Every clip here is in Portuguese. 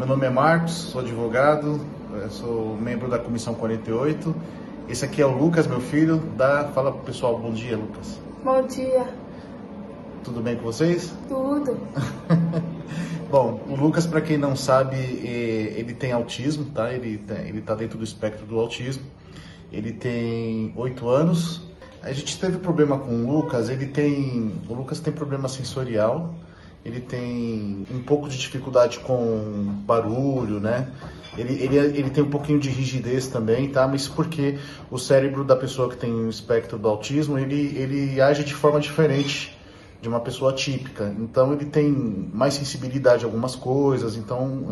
Meu nome é Marcos, sou advogado, sou membro da Comissão 48. Esse aqui é o Lucas, meu filho. Fala pro pessoal, bom dia, Lucas. Bom dia. Tudo bem com vocês? Tudo. Bom, o Lucas, para quem não sabe, ele tem autismo, tá? Ele tá dentro do espectro do autismo. Ele tem 8 anos. A gente teve problema com o Lucas, o Lucas tem problema sensorial. Ele tem um pouco de dificuldade com barulho, né? Ele tem um pouquinho de rigidez também, tá? Mas porque o cérebro da pessoa que tem o espectro do autismo, ele age de forma diferente de uma pessoa típica. Então ele tem mais sensibilidade a algumas coisas, então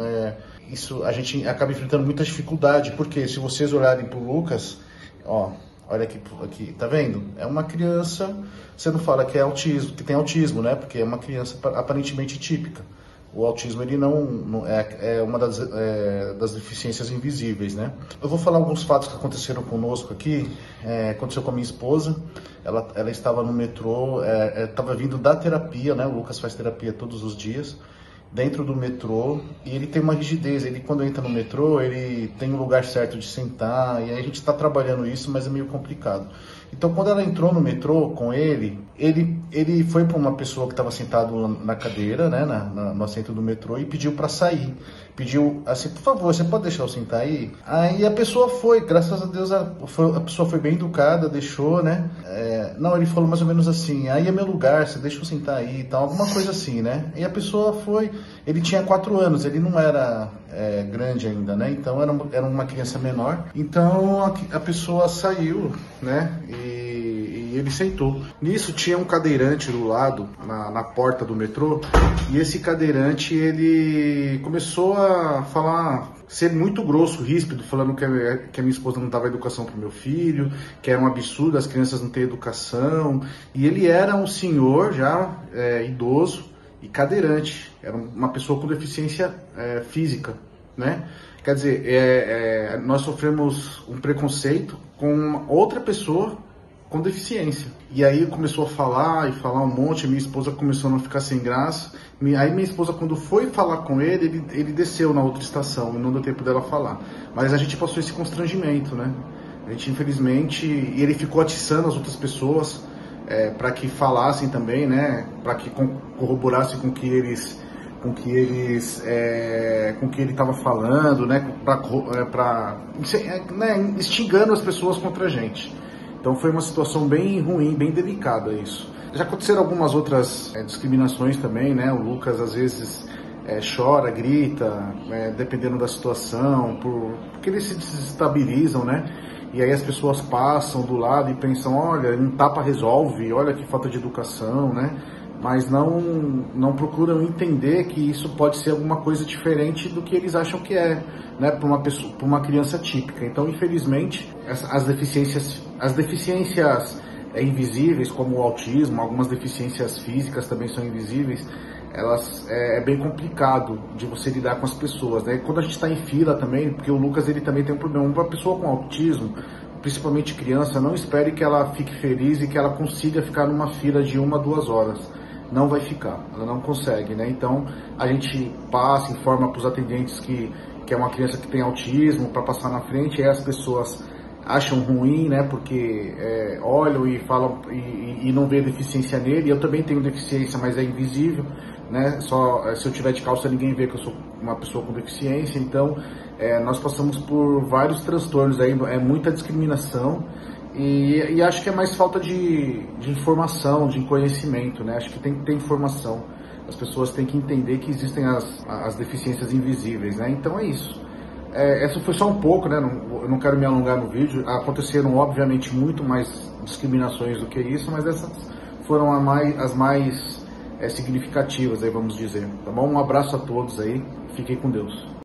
isso a gente acaba enfrentando muita dificuldade, porque se vocês olharem pro Lucas, ó, olha aqui, tá vendo? É uma criança, você não fala que é autismo, que tem autismo, né? Porque é uma criança aparentemente típica. O autismo, ele não é uma das deficiências invisíveis, né? Eu vou falar alguns fatos que aconteceram conosco aqui. Aconteceu com a minha esposa. Ela estava no metrô, estava vindo da terapia, né? O Lucas faz terapia todos os dias, dentro do metrô, e ele tem uma rigidez. Ele, quando entra no metrô, ele tem um lugar certo de sentar, e aí a gente está trabalhando isso, mas é meio complicado. Então, quando ela entrou no metrô com ele foi para uma pessoa que estava sentado na cadeira, né, no assento do metrô, e pediu para sair. Pediu assim, por favor, você pode deixar eu sentar aí? Aí a pessoa foi, graças a Deus, a pessoa foi bem educada, deixou, né? Não, ele falou mais ou menos assim, aí é meu lugar, você deixa eu sentar aí e tal, alguma coisa assim, né? E a pessoa foi, ele tinha 4 anos, ele não era grande ainda, né? Então era uma criança menor. Então a pessoa saiu, né? E ele sentou. Nisso tinha um cadeirante do lado, na porta do metrô, e esse cadeirante, ele começou a falar, ser muito grosso, ríspido, falando que a minha esposa não dava educação para o meu filho, que era um absurdo as crianças não terem educação. E ele era um senhor já idoso e cadeirante, era uma pessoa com deficiência física, né? Quer dizer, nós sofremos um preconceito com outra pessoa com deficiência. E aí começou a falar um monte, minha esposa começou a não ficar sem graça. Aí minha esposa, quando foi falar com ele desceu na outra estação, e não deu tempo dela falar. Mas a gente passou esse constrangimento, né? A gente, infelizmente, e ele ficou atiçando as outras pessoas para que falassem também, né? Para que corroborassem com que ele estava falando, né? Instigando as pessoas contra a gente. Então foi uma situação bem ruim, bem delicada isso. Já aconteceram algumas outras discriminações também, né? O Lucas às vezes chora, grita, dependendo da situação, porque eles se desestabilizam, né? E aí as pessoas passam do lado e pensam, olha, um tapa resolve, olha que falta de educação, né? Mas não procuram entender que isso pode ser alguma coisa diferente do que eles acham que é, né, para uma criança típica. Então, infelizmente, as deficiências invisíveis, como o autismo, algumas deficiências físicas também são invisíveis, é bem complicado de você lidar com as pessoas, né? Quando a gente está em fila também, porque o Lucas ele também tem um problema, uma pessoa com autismo, principalmente criança, não espere que ela fique feliz e que ela consiga ficar numa fila de 1 a 2 horas. Não vai ficar, ela não consegue, né? Então a gente informa para os atendentes que é uma criança que tem autismo para passar na frente, e aí as pessoas acham ruim, né? Porque olham e falam e não vê deficiência nele. Eu também tenho deficiência, mas é invisível, né? Só se eu tiver de calça ninguém vê que eu sou uma pessoa com deficiência. Então nós passamos por vários transtornos aí, muita discriminação. E acho que é mais falta de informação, de conhecimento, né? Acho que tem que ter informação. As pessoas têm que entender que existem as deficiências invisíveis, né? Então é isso. Essa foi só um pouco, né? Eu não quero me alongar no vídeo. Aconteceram, obviamente, muito mais discriminações do que isso, mas essas foram as mais significativas, aí, vamos dizer. Tá bom? Um abraço a todos aí. Fiquem com Deus.